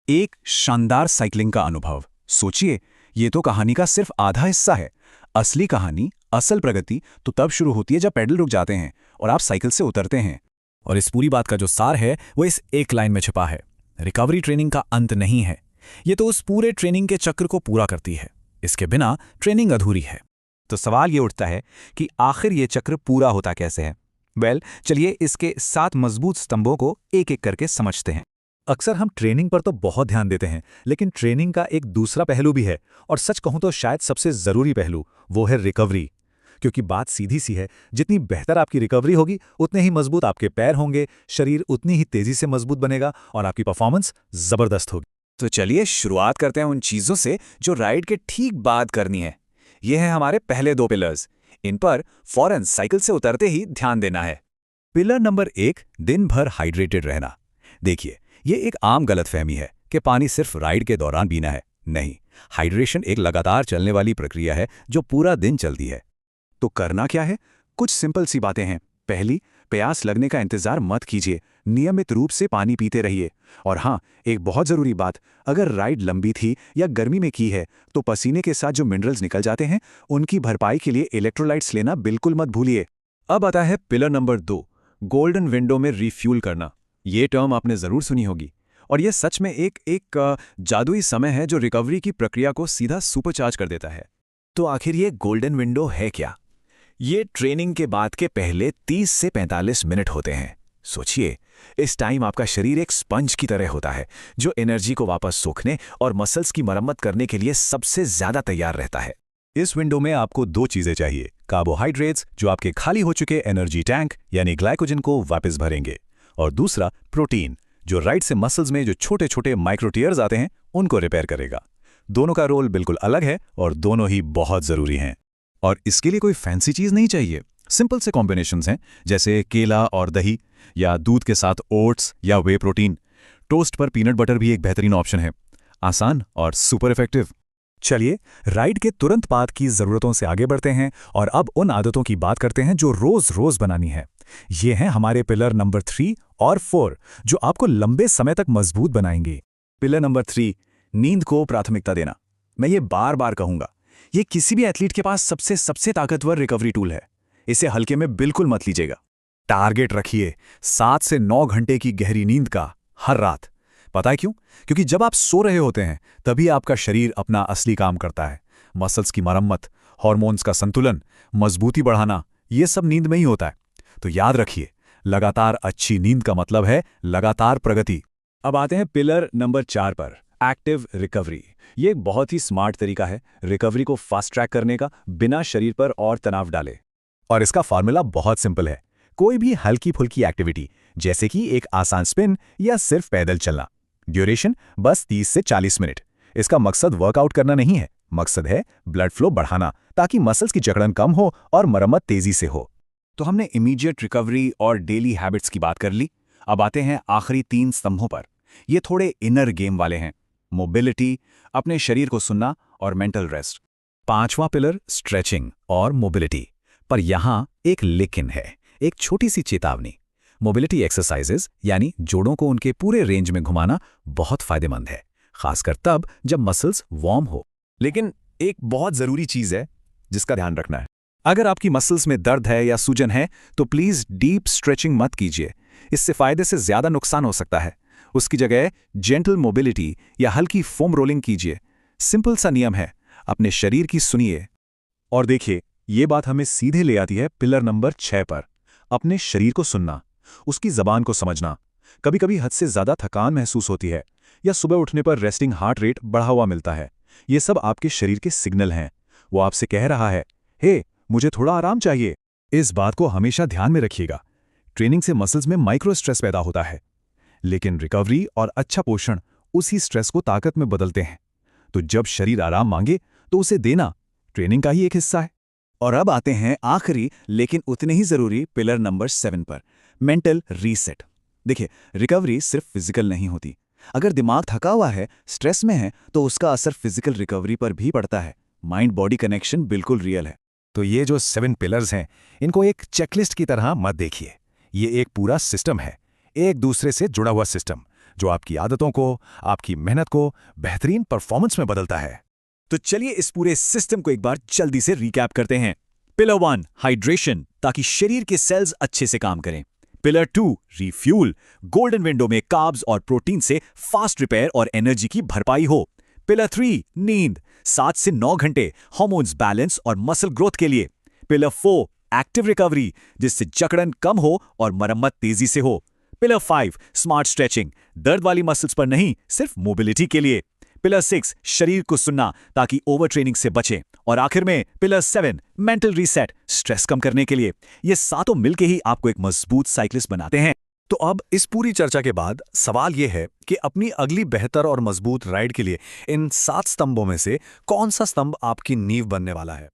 एक शानदार साइकिलिंग का अनुभव। सोचिए, ये तो कहानी का सिर्फ आधा हिस्सा है। असली कहानी, असल प्रगति तो तब शुरू होती है जब पैडल रुक जाते हैं और आप साइकिल से उतरते हैं। और इस पूरी बात का जो सार है वो इस एक लाइन में छिपा है। रिकवरी ट्रेनिंग का अंत नहीं है, ये तो उस पूरे ट्रेनिंग के चक्र को पूरा करती है। इसके बिना ट्रेनिंग अधूरी है। तो सवाल ये उठता है कि आखिर ये चक्र पूरा होता कैसे है। चलिए इसके 7 मजबूत स्तंभों को एक एक करके समझते हैं। अक्सर हम ट्रेनिंग पर तो बहुत ध्यान देते हैं, लेकिन ट्रेनिंग का एक दूसरा पहलू भी है, और सच कहूं तो शायद सबसे जरूरी पहलू, वो है रिकवरी। क्योंकि बात सीधी सी है, जितनी बेहतर आपकी रिकवरी होगी उतने ही मजबूत आपके पैर होंगे, शरीर उतनी ही तेजी से मजबूत बनेगा और आपकी परफॉर्मेंस जबरदस्त होगी। तो चलिए शुरुआत करते हैं उन चीज़ों से जो राइड के ठीक बाद करनी है। ये हैं हमारे पहले 2 पिलर्स। इन पर फौरन साइकिल से उतरते ही ध्यान देना है। पिलर नंबर 1, दिन भर हाइड्रेटेड रहना। देखिए, ये एक आम गलतफहमी है कि पानी सिर्फ राइड के दौरान पीना है। नहीं, हाइड्रेशन एक लगातार चलने वाली प्रक्रिया है जो पूरा दिन चलती है। तो करना क्या है? कुछ सिंपल सी बातें हैं। पहली, प्यास लगने का इंतजार मत कीजिए, नियमित रूप से पानी पीते रहिए। और हाँ, एक बहुत ज़रूरी बात, अगर राइड लंबी थी या गर्मी में की है तो पसीने के साथ जो मिनरल्स निकल जाते हैं उनकी भरपाई के लिए इलेक्ट्रोलाइट्स लेना बिल्कुल मत भूलिए। अब आता है पिलर नंबर 2, गोल्डन विंडो में रिफ्यूल करना। ये टर्म आपने ज़रूर सुनी होगी, और ये सच में एक जादुई समय है जो रिकवरी की प्रक्रिया को सीधा सुपरचार्ज कर देता है। तो आखिर ये गोल्डन विंडो है क्या? ये ट्रेनिंग के बाद के पहले 30 से 45 मिनट होते हैं। सोचिए, इस टाइम आपका शरीर एक स्पंज की तरह होता है जो एनर्जी को वापस सोखने और मसल्स की मरम्मत करने के लिए सबसे ज्यादा तैयार रहता है। इस विंडो में आपको 2 चीजें चाहिए, कार्बोहाइड्रेट्स जो आपके खाली हो चुके एनर्जी टैंक यानी ग्लाइकोजन को वापस भरेंगे, और दूसरा प्रोटीन जो राइट से मसल्स में जो छोटे छोटे माइक्रोटियर्स आते हैं उनको रिपेयर करेगा। दोनों का रोल बिल्कुल अलग है और दोनों ही बहुत जरूरी हैं। और इसके लिए कोई फैंसी चीज नहीं चाहिए। सिंपल से कॉम्बिनेशंस हैं, जैसे केला और दही, या दूध के साथ ओट्स या वे प्रोटीन। टोस्ट पर पीनट बटर भी एक बेहतरीन ऑप्शन है। आसान और सुपर इफेक्टिव। चलिए राइड के तुरंत बाद की जरूरतों से आगे बढ़ते हैं और अब उन आदतों की बात करते हैं जो रोज रोज बनानी है। ये हैं हमारे पिलर नंबर 3 और 4 जो आपको लंबे समय तक मजबूत बनाएंगे। पिलर नंबर 3, नींद को प्राथमिकता देना। मैं ये बार बार कहूंगा, ये किसी भी एथलीट के पास सबसे ताकतवर रिकवरी टूल है। इसे हल्के में बिल्कुल मत लीजिएगा। टारगेट रखिए 7 से 9 घंटे की गहरी नींद का हर रात। पता है क्यों? क्योंकि जब आप सो रहे होते हैं तभी आपका शरीर अपना असली काम करता है। मसल्स की मरम्मत, हार्मोन्स का संतुलन, मजबूती बढ़ाना, ये सब नींद में ही होता है। तो याद रखिए, लगातार अच्छी नींद का मतलब है लगातार प्रगति। अब आते हैं पिलर नंबर 4 पर, एक्टिव रिकवरी। ये एक बहुत ही स्मार्ट तरीका है रिकवरी को फास्ट ट्रैक करने का, बिना शरीर पर और तनाव डाले। और इसका फॉर्मूला बहुत सिंपल है। कोई भी हल्की फुल्की एक्टिविटी, जैसे कि एक आसान स्पिन या सिर्फ पैदल चलना। ड्यूरेशन बस 30 से 40 मिनट। इसका मकसद वर्कआउट करना नहीं है, मकसद है ब्लड फ्लो बढ़ाना, ताकि मसल्स की जकड़न कम हो और मरम्मत तेजी से हो। तो हमने इमीडिएट रिकवरी और डेली हैबिट्स की बात कर ली। अब आते हैं आखिरी 3 स्तंभों पर। ये थोड़े इनर गेम वाले हैं, मोबिलिटी, अपने शरीर को सुनना, और मेंटल रेस्ट। 5वां पिलर स्ट्रेचिंग और मोबिलिटी। पर यहां एक लेकिन है, एक छोटी सी चेतावनी। मोबिलिटी एक्सरसाइजेज यानी जोड़ों को उनके पूरे रेंज में घुमाना बहुत फायदेमंद है, खासकर तब जब मसल्स वार्म हो। लेकिन एक बहुत जरूरी चीज है जिसका ध्यान रखना है। अगर आपकी मसल्स में दर्द है या सूजन है तो प्लीज डीप स्ट्रेचिंग मत कीजिए। इससे फायदे से ज्यादा नुकसान हो सकता है। उसकी जगह जेंटल मोबिलिटी या हल्की फोम रोलिंग कीजिए। सिंपल सा नियम है, अपने शरीर की सुनिए। और देखिए, ये बात हमें सीधे ले आती है पिलर नंबर 6 पर, अपने शरीर को सुनना, उसकी जबान को समझना। कभी कभी हद से ज्यादा थकान महसूस होती है या सुबह उठने पर रेस्टिंग हार्ट रेट बढ़ा हुआ मिलता है। ये सब आपके शरीर के सिग्नल हैं। वो आपसे कह रहा है, हे, मुझे थोड़ा आराम चाहिए। इस बात को हमेशा ध्यान में रखिएगा। ट्रेनिंग से मसल्स में माइक्रो स्ट्रेस पैदा होता है, लेकिन रिकवरी और अच्छा पोषण उसी स्ट्रेस को ताकत में बदलते हैं। तो जब शरीर आराम मांगे तो उसे देना ट्रेनिंग का ही एक हिस्सा है। और अब आते हैं आखिरी लेकिन उतने ही जरूरी पिलर नंबर 7 पर, मेंटल रीसेट। देखिए, रिकवरी सिर्फ फिजिकल नहीं होती। अगर दिमाग थका हुआ है, स्ट्रेस में है, तो उसका असर फिजिकल रिकवरी पर भी पड़ता है। माइंड बॉडी कनेक्शन बिल्कुल रियल है। तो ये जो 7 पिलर्स हैं, इनको एक चेकलिस्ट की तरह मत देखिए। ये एक पूरा सिस्टम है, एक दूसरे से जुड़ा हुआ सिस्टम, जो आपकी आदतों को, आपकी मेहनत को बेहतरीन परफॉर्मेंस में बदलता है। तो चलिए इस पूरे सिस्टम को एक बार जल्दी से रिकैप करते हैं। पिलर 1 हाइड्रेशन, ताकि शरीर के सेल्स अच्छे से काम करें। पिलर 2 रिफ्यूल, गोल्डन विंडो में कार्ब्स और प्रोटीन से फास्ट रिपेयर और एनर्जी की भरपाई हो। पिलर 3 नींद, 7 से 9 घंटे हार्मोन्स बैलेंस और मसल ग्रोथ के लिए। पिलर 4 एक्टिव रिकवरी, जिससे जकड़न कम हो और मरम्मत तेजी से हो। पिलर 5 स्मार्ट स्ट्रेचिंग, दर्द वाली मसल्स पर नहीं, सिर्फ मोबिलिटी के लिए। पिलर 6 शरीर को सुनना, ताकि ओवर ट्रेनिंग से बचें। और आखिर में पिलर 7 मेंटल रीसेट, स्ट्रेस कम करने के लिए। ये सातों मिलके ही आपको एक मजबूत साइक्लिस्ट बनाते हैं। तो अब इस पूरी चर्चा के बाद सवाल यह है कि अपनी अगली बेहतर और मजबूत राइड के लिए इन 7 स्तंभों में से कौन सा स्तंभ आपकी नींव बनने वाला है।